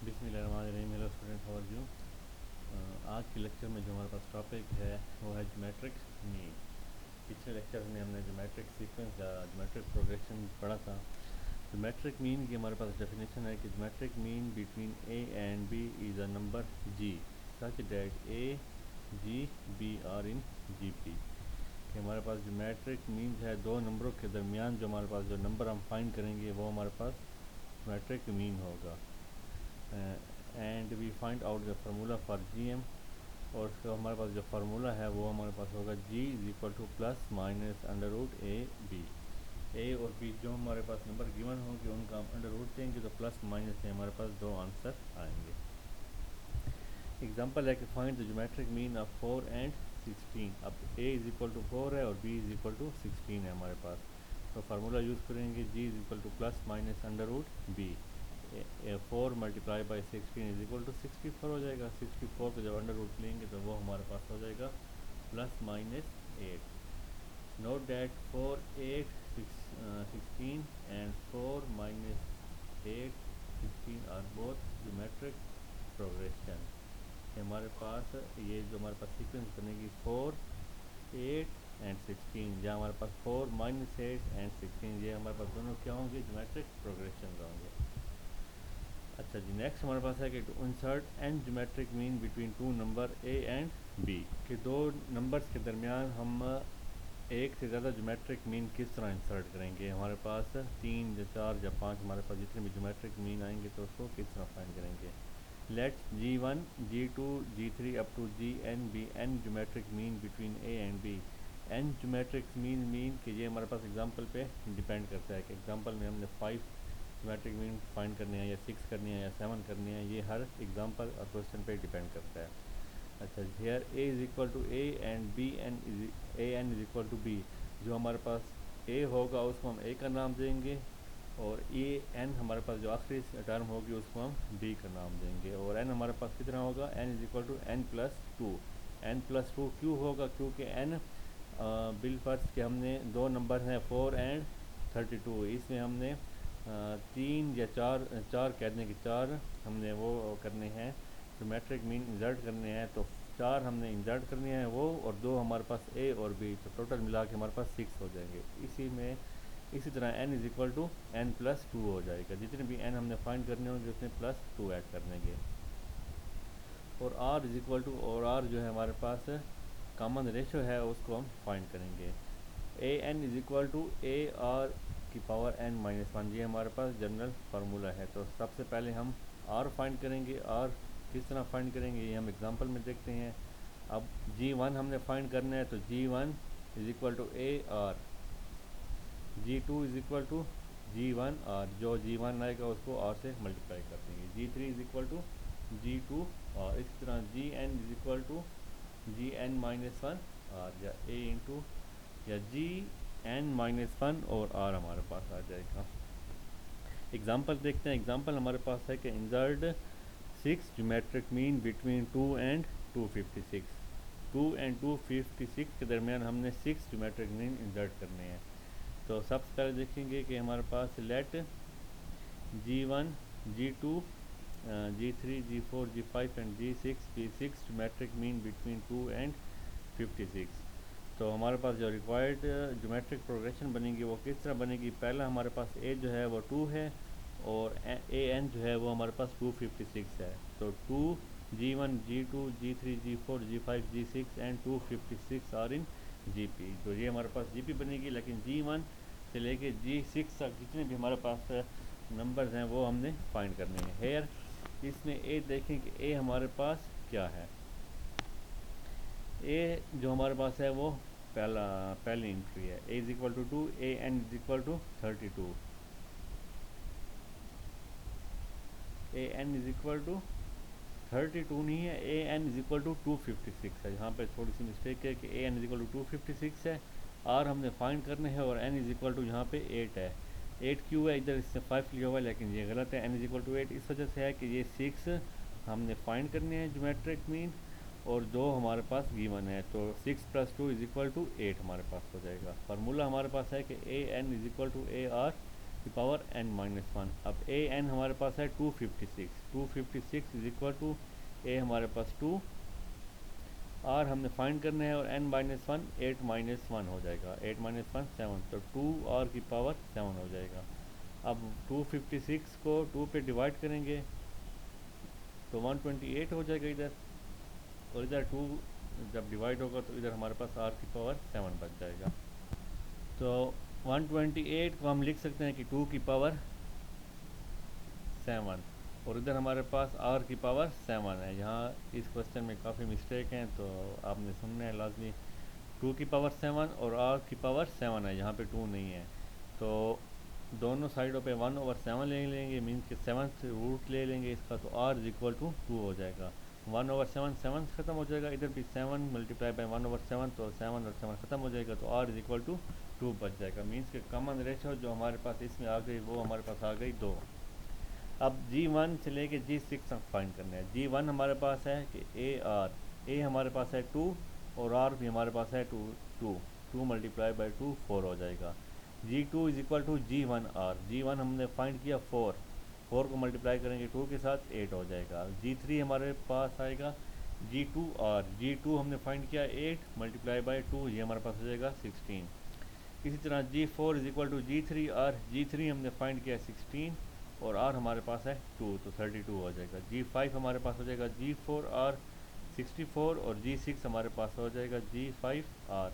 बिस्मिल्लाहिर्रहमानिर्रहीम। Hello student, how are you. आज के लेक्चर में जो हमारे पास टॉपिक है वो है ज्योमेट्रिक मीन। पिछले लेक्चर में हमने ज्योमेट्रिक सीक्वेंस या ज्योमेट्रिक प्रोग्रेशन पढ़ा था। ज्योमेट्रिक मीन की हमारे पास डेफिनेशन है कि geometric mean between A and B is a number G such that A G B are in G P. कि हमारे पास ज्योमेट्रिक मीन है दो नंबरों के दरमियान जो हमारे पास जो नंबर हम फाइंड करेंगे वो हमारे पास ज्योमेट्रिक मीन होगा। And we find out the formula for G M, और उसका हमारे पास जो फार्मूला है वो हमारे पास होगा g is equal to plus minus under root a b. A और बी जो हमारे पास नंबर गिवन होंगे उनका हम अंडर रूट देंगे तो प्लस माइनस से हमारे पास दो आंसर आएंगे। एग्जांपल है कि find the geometric mean of 4 and 16। अब a इज इक्वल टू 4 है और b इज इक्वल टू 16 है हमारे पास, तो फार्मूला यूज़ करेंगे g is equal to plus minus under root b। 4 multiply by 16 is equal to 64 हो जाएगा। 64 को जब अंडर रूट लेंगे तो वो हमारे पास हो जाएगा plus minus 8। Note that 4 8 16 and 4 minus 8 16 are both geometric progression. हमारे पास ये जो हमारे पास सीक्वेंस बनेगी 4 8 एंड 16, जहाँ हमारे पास 4 माइनस 8 एंड 16 ये हमारे पास दोनों क्या होंगे, ज्योमेट्रिक प्रोग्रेशन होंगे। अच्छा जी, नेक्स्ट हमारे पास है कि to insert and geometric mean between two number A and B. कि दो नंबर्स के दरमियान हम एक से ज़्यादा ज्योमेट्रिक मीन किस तरह इंसर्ट करेंगे। हमारे पास 3 या 4 या 5 हमारे पास जितने भी ज्योमेट्रिक मीन आएंगे तो उसको किस तरह फाइंड करेंगे। Let G1 G2 G3 up to Gn be n geometric mean between A and B. N geometric mean कि ये हमारे पास एग्जांपल पे डिपेंड करता है कि एग्जांपल में हमने 5 ज्योमेट्रिक मीन फाइंड करने हैं या 6 करनी है या 7 करनी है, ये हर एग्जांपल और क्वेश्चन पे डिपेंड करता है। अच्छा, here A is equal to A and B n is equal to B. जो हमारे पास ए होगा उसको हम ए का नाम देंगे, और ए एन हमारे पास जो आखिरी टर्म होगी उसको हम बी का नाम देंगे। और एन हमारे पास कितना होगा, n is equal to n plus two. N plus two क्यों होगा, क्योंकि एन बिलफर्ज के हमने दो नंबर हैं 4 एंड 32, इसमें हमने 3 या 4 4 कहने की 4 हमने वो करने हैं ज्योमेट्रिक मीन इंसर्ट करने हैं, तो 4 हमने इंसर्ट करने हैं वो, और 2 हमारे पास ए और बी, तो टोटल मिला के हमारे पास 6 हो जाएंगे। इसी तरह n is equal to n plus two हो जाएगा। जितने भी n हमने फाइंड करने होंगे उसमें प्लस टू ऐड कर देंगे। और r इज़ इक्वल टू, और r जो है हमारे पास कॉमन रेशो है उसको हम फाइंड करेंगे। A n is equal to A r की पावर n माइनस वन, ये हमारे पास जनरल फार्मूला है। तो सबसे पहले हम r फाइंड करेंगे। r किस तरह फाइंड करेंगे ये हम एग्जांपल में देखते हैं। अब g1 हमने फाइंड करना है, तो g1 is equal to A R, G2 is equal to G1 R, जो G1 आएगा उसको R से मल्टीप्लाई कर देंगे। G3 is equal to G2 और इस तरह Gn is equal to Gn minus one R, या A इंटू या Gn माइनस वन और R हमारे पास आ जाएगा। एग्जाम्पल देखते हैं। एग्जाम्पल हमारे पास है कि insert 6 geometric mean between 2 and 256। 2 and 256 के दरमियान हमने 6 ज्योमेट्रिक मीन इंसर्ट करने हैं। तो सबसे पहले देखेंगे कि हमारे पास let G1 G2 G3 G4 G5 and G6 be 6 geometric mean between 2 and 56। तो हमारे पास जो रिक्वायर्ड ज्योमेट्रिक प्रोग्रेशन बनेगी वो किस तरह बनेगी। पहला हमारे पास ए जो है वो 2 है और ए एन जो है वो हमारे पास 256 है। तो 2 G1 G2 G3 G4 G5 G6 and 256 are in GP। तो ये हमारे पास GP बनेगी, लेकिन G1 से लेके G6 तक जितने भी हमारे पास नंबर्स हैं वो हमने फाइंड करने हैं। हेयर इसमें ए देखें कि ए हमारे पास क्या है। ए जो हमारे पास है वो पहली एंट्री है। A is equal to 2, a n is equal to 32, a n is equal to 32 नहीं है, a n is equal to 256 है। यहाँ पे थोड़ी सी मिस्टेक है कि a n is equal to 256 है, आर हमने फाइंड करने हैं, और एन इज इक्वल टू यहाँ पे 8 है। 8 क्यों है, इधर इससे 5 लिया हुआ है लेकिन ये गलत है। एन इज इक्वल टू 8 इस वजह से है कि ये 6 हमने फाइंड करने हैं ज्योमेट्रिक मीन, और 2 हमारे पास गिवन है, तो 6 प्लस 2 इज इक्वल टू 8 हमारे पास हो जाएगा। फार्मूला हमारे पास है कि a n is equal to A r की पावर n माइनस वन। अब ए एन हमारे पास है 256, 256 इज इक्वल टू ए हमारे पास 2, आर हमने फाइंड करना है और n minus one 8 minus one हो जाएगा, 8 माइनस वन 7, तो 2 आर की पावर 7 हो जाएगा। अब 256 को 2 पे डिवाइड करेंगे तो 128 हो जाएगा इधर, और इधर 2 जब डिवाइड होगा तो इधर हमारे पास आर की पावर 7 बच जाएगा। तो 128 को हम लिख सकते हैं कि 2 की पावर 7, और इधर हमारे पास आर की पावर 7 है। यहाँ इस क्वेश्चन में काफ़ी मिस्टेक हैं तो आपने सुनना है लाजमी। 2 की पावर 7 और आर की पावर 7 है, यहाँ पे 2 नहीं है, तो दोनों साइडों पे 1/7 ले लेंगे, मीन्स कि 7th रूट ले लेंगे इसका, तो आर इज इक्वल टू 2 हो जाएगा। 1/7 7 ख़त्म हो जाएगा, इधर भी 7 मल्टीप्लाई बाई 1/7, तो 7 और 7 ख़त्म हो जाएगा, तो आर इज इक्वल टू 2 बच जाएगा। मीन्स कि कॉमन रेशो जो हमारे पास इसमें आ गई वो हमारे पास आ गई 2। अब G1 से लेके G6 तक फाइंड करना है। G1 हमारे पास है कि ए हमारे पास है 2 और आर भी हमारे पास है 2 मल्टीप्लाई बाई 2 4 हो जाएगा। G2 is equal to G1R, G1 हमने फाइंड किया 4 को मल्टीप्लाई करेंगे 2 के साथ 8 हो जाएगा। G3 हमारे पास आएगा G2R, G2 हमने फाइंड किया 8 मल्टीप्लाई बाई 2, ये हमारे पास हो जाएगा 16। इसी तरह G4 is equal to G3R, G3 हमने फाइंड किया 16 और R हमारे पास है 2, तो 32 हो जाएगा। G5 हमारे पास हो जाएगा G4R 64 और G6 हमारे पास हो जाएगा G5R,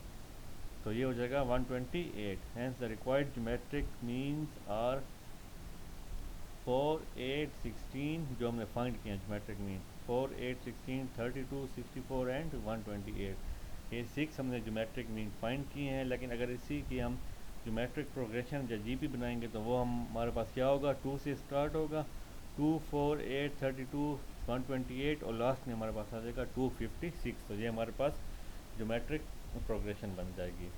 तो ये हो जाएगा 128। Hence the required geometric means are 4 8 16, जो हमने फाइंड किया ज्योमेट्रिक मीन 4 8 16 32 64 एंड 128। ये 6 हमने ज्योमेट्रिक मीन फाइंड किए हैं, लेकिन अगर इसी की हम ज्योमेट्रिक प्रोग्रेशन या जीपी बनाएंगे तो वो हमारे पास क्या होगा, 2 से स्टार्ट होगा, 2 4 8 32 128 और लास्ट में हमारे पास आ जाएगा 256, तो ये हमारे पास ज्योमेट्रिक प्रोग्रेशन बन जाएगी।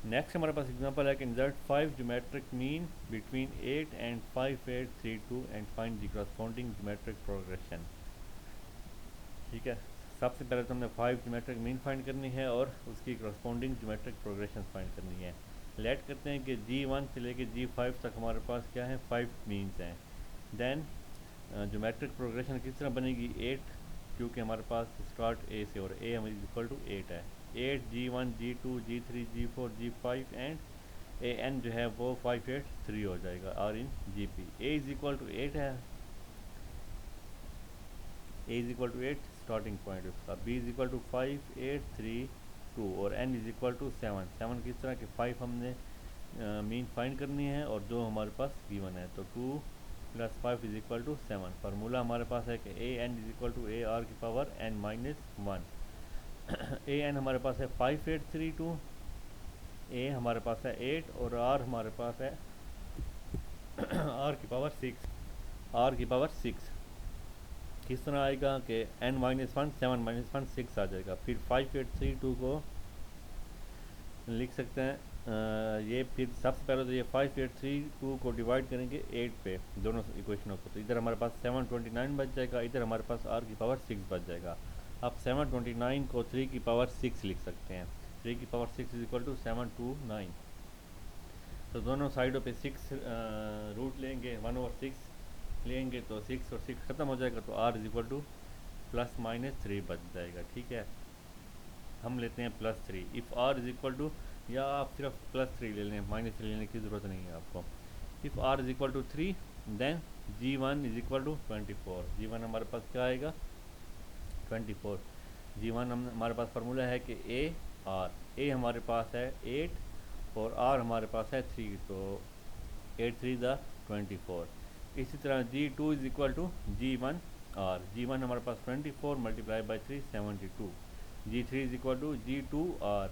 नेक्स्ट हमारे पास एग्जांपल है कि insert 5 geometric mean between 8 and 5 8 3 2 and find the corresponding geometric progression. ठीक है, सबसे पहले तो हमने 5 ज्योमेट्रिक मीन फाइंड करनी है और उसकी कॉरस्पॉन्डिंग ज्योमेट्रिक प्रोग्रेशन फाइंड करनी है। लेट करते हैं कि G1 से लेके G5 तक हमारे पास क्या है, 5 मीन्स हैं। देन ज्योमेट्रिक प्रोग्रेशन किस तरह बनेगी, 8, क्योंकि हमारे पास स्टार्ट ए से और ए इज इक्वल टू 8 है, 8 G1 G2 G3 G4 G5 and A N जो है वो 5 8 3 हो जाएगा और in GP। A is equal to 8 है, a is equal to 8 starting point उसका, बी इज इक्वल टू 5 8 3 2 और एन इज इक्वल टू 7। 7 किस तरह के 5 हमने मीन फाइंड करनी है और जो हमारे पास गिवन है, तो 2 plus 5 is equal to 7। Formula हमारे पास है कि a n is equal to A r की power n minus 1। A n हमारे पास है 5 8 3 2, ए हमारे पास है 8 और आर हमारे पास है आर की पावर 6, आर की पावर 6 किस तरह आएगा कि n माइनस 1 7 माइनस 1 6 आ जाएगा। फिर 5 8 3 2 को लिख सकते हैं ये, फिर सबसे पहले तो ये 5 8 3 2 को डिवाइड करेंगे 8 पे दोनों इक्वेशनों को, तो इधर हमारे पास 729 बच जाएगा, इधर हमारे पास r की पावर 6 बच जाएगा। अब 729 को 3 की पावर 6 लिख सकते हैं, 3 की पावर 6 इज इक्वल टू 729, तो दोनों साइडों पे 6 रूट लेंगे, 1/6 लेंगे तो 6 और 6 ख़त्म हो जाएगा, तो r is equal to plus minus 3 बच जाएगा। ठीक है, हम लेते हैं +3, if r is equal to, या आप सिर्फ +3 ले लें, -3 लेने की ज़रूरत नहीं है आपको। If r is equal to 3 then G1 is equal to 24, G1 हमारे पास क्या आएगा 24। G1 हमारे पास फार्मूला है कि a हमारे पास है 8 और r हमारे पास है 3, तो 8 3 द 24। इसी तरह G2 is equal to G1 r, G1 हमारे पास 24 multiply by 3 72, G3 is equal to G2 r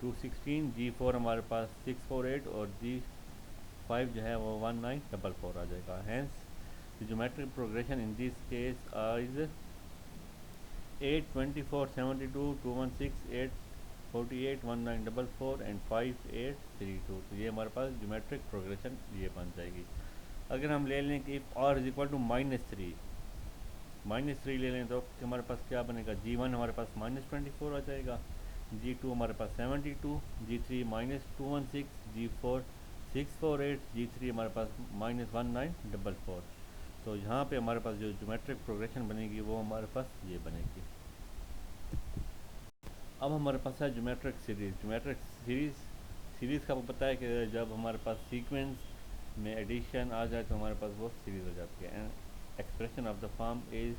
216, G4 हमारे पास 648 और G5 जो है वो 1944 आ जाएगा। Hence the geometric progression in this case is 8 24 72 216 8 48 1944 and 5832, तो ये हमारे पास ज्योमेट्रिक प्रोग्रेशन ये बन जाएगी। अगर हम ले लें कि if r is equal to -3 ले लें तो हमारे पास क्या बनेगा, G1 हमारे पास -24 आ जाएगा, G2 हमारे पास 72, G3 -216, G4 648, G3 हमारे पास -1944। तो यहाँ पे हमारे पास जो ज्योमेट्रिक प्रोग्रेशन बनेगी वो हमारे पास ये बनेगी। अब हमारे पास है ज्योमेट्रिक सीरीज़। ज्योमेट्रिक सीरीज़ का आपको पता है कि जब हमारे पास सीक्वेंस में एडिशन आ जाए तो हमारे पास वो सीरीज़ हो जाती है। Expression of the form is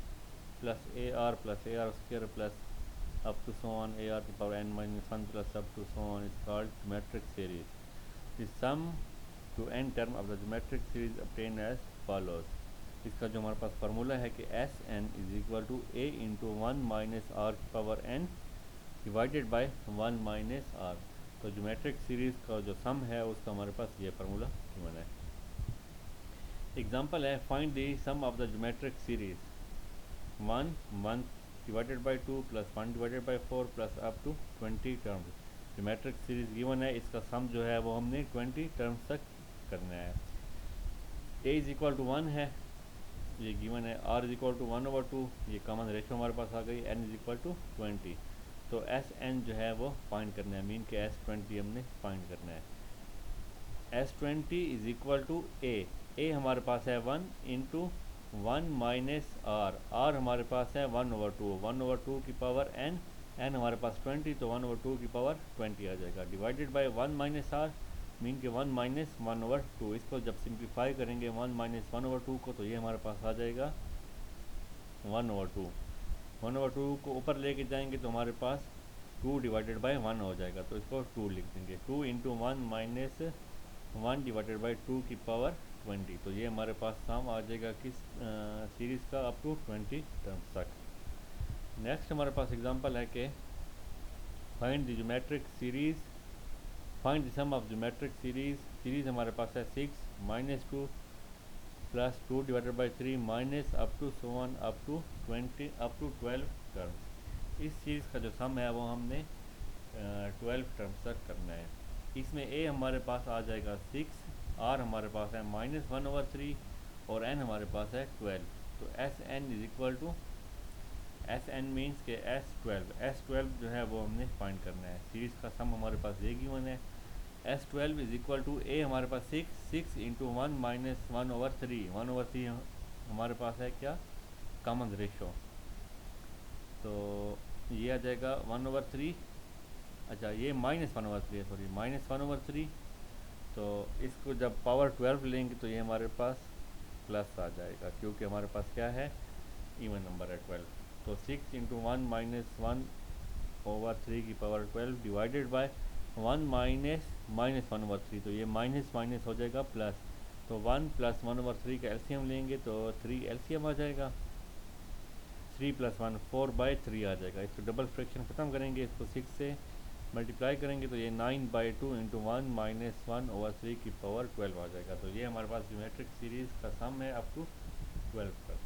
plus A R square plus up to so on ar to the power n minus 1 plus up to so on is called geometric series. The sum to n term of the geometric series obtained as follows. इसका जो हमारे पास formula है कि s n is equal to a into one minus r की power n divided by one minus r. तो geometric series का जो sum है उसका हमारे पास ये फार्मूला गिवन है। एग्जांपल है find the sum of the geometric series 1 divided by 2 plus 1 divided by 4 plus up to 20 terms. Geometric series given है, इसका सम जो है वो हमने 20 टर्म्स तक करना है। ए इज इक्वल टू 1 है, ये गिवन है। आर इज इक्वल टू 1/2, ये कॉमन रेशो हमारे पास आ गई। N is equal to 20। तो एस एन जो है वो फाइंड करना है, मीन के एस 20 हमने फाइंड करना है। एस 20 इज इक्वल टू ए हमारे पास है 1 इंटू 1 माइनस आर हमारे पास है 1/2 की पावर एन हमारे पास 20, तो 1/2 की पावर 20 आ जाएगा। Divided by 1 minus R mean के 1 माइनस 1/2। इसको जब सिंप्लीफाई करेंगे 1 माइनस 1/2 को, तो ये हमारे पास आ जाएगा 1/2। 1/2 को ऊपर लेके जाएंगे तो हमारे पास 2 डिवाइडेड बाई 1 हो जाएगा, तो इसको 2 लिख देंगे। 2 इंटू 1 माइनस 1 डिवाइडेड बाई 2 की पावर 20। तो ये हमारे पास सम आ जाएगा किस सीरीज़ का, अप टू 20 टर्म्स तक। नेक्स्ट हमारे पास एग्जांपल है कि find the geometric series, find the sum of geometric series हमारे पास है 6 minus 2 plus 2 divided by 3 minus up to so one up to 12 terms. इस सीरीज़ का जो सम है वो हमने 12 टर्म्स तक करना है। इसमें ए हमारे पास आ जाएगा 6, आर हमारे पास है -1/3 और एन हमारे पास है 12। तो S n is equal to, S n means के S12 जो है वो हमने फाइंड करना है। सीरीज़ का सम हमारे पास ये गिवन है। S12 इज इक्वल टू ए हमारे पास 6 इंटू 1 माइनस 1/3 हमारे पास है क्या, कॉमन रेशो। तो ये आ जाएगा 1/3, अच्छा ये -1/3 है, सॉरी -1/3। तो इसको जब पावर 12 लेंगे तो ये हमारे पास प्लस आ जाएगा, क्योंकि हमारे पास क्या है, इवन नंबर है 12। तो 6 इंटू 1 माइनस 1/3 की पावर 12 डिवाइडेड बाय 1 माइनस -1/3, तो ये माइनस माइनस हो जाएगा प्लस। तो 1 प्लस 1/3 का एलसीएम लेंगे तो 3 एलसीएम आ जाएगा। 3 + 1 4/3 आ जाएगा। इसको डबल फ्रैक्शन ख़त्म करेंगे, इसको 6 से मल्टीप्लाई करेंगे तो ये 9/2 इंटू 1 माइनस 1/3 की पावर 12 आ जाएगा। तो ये हमारे पास ज्योमेट्रिक सीरीज़ का सम है अप टू 12 तक।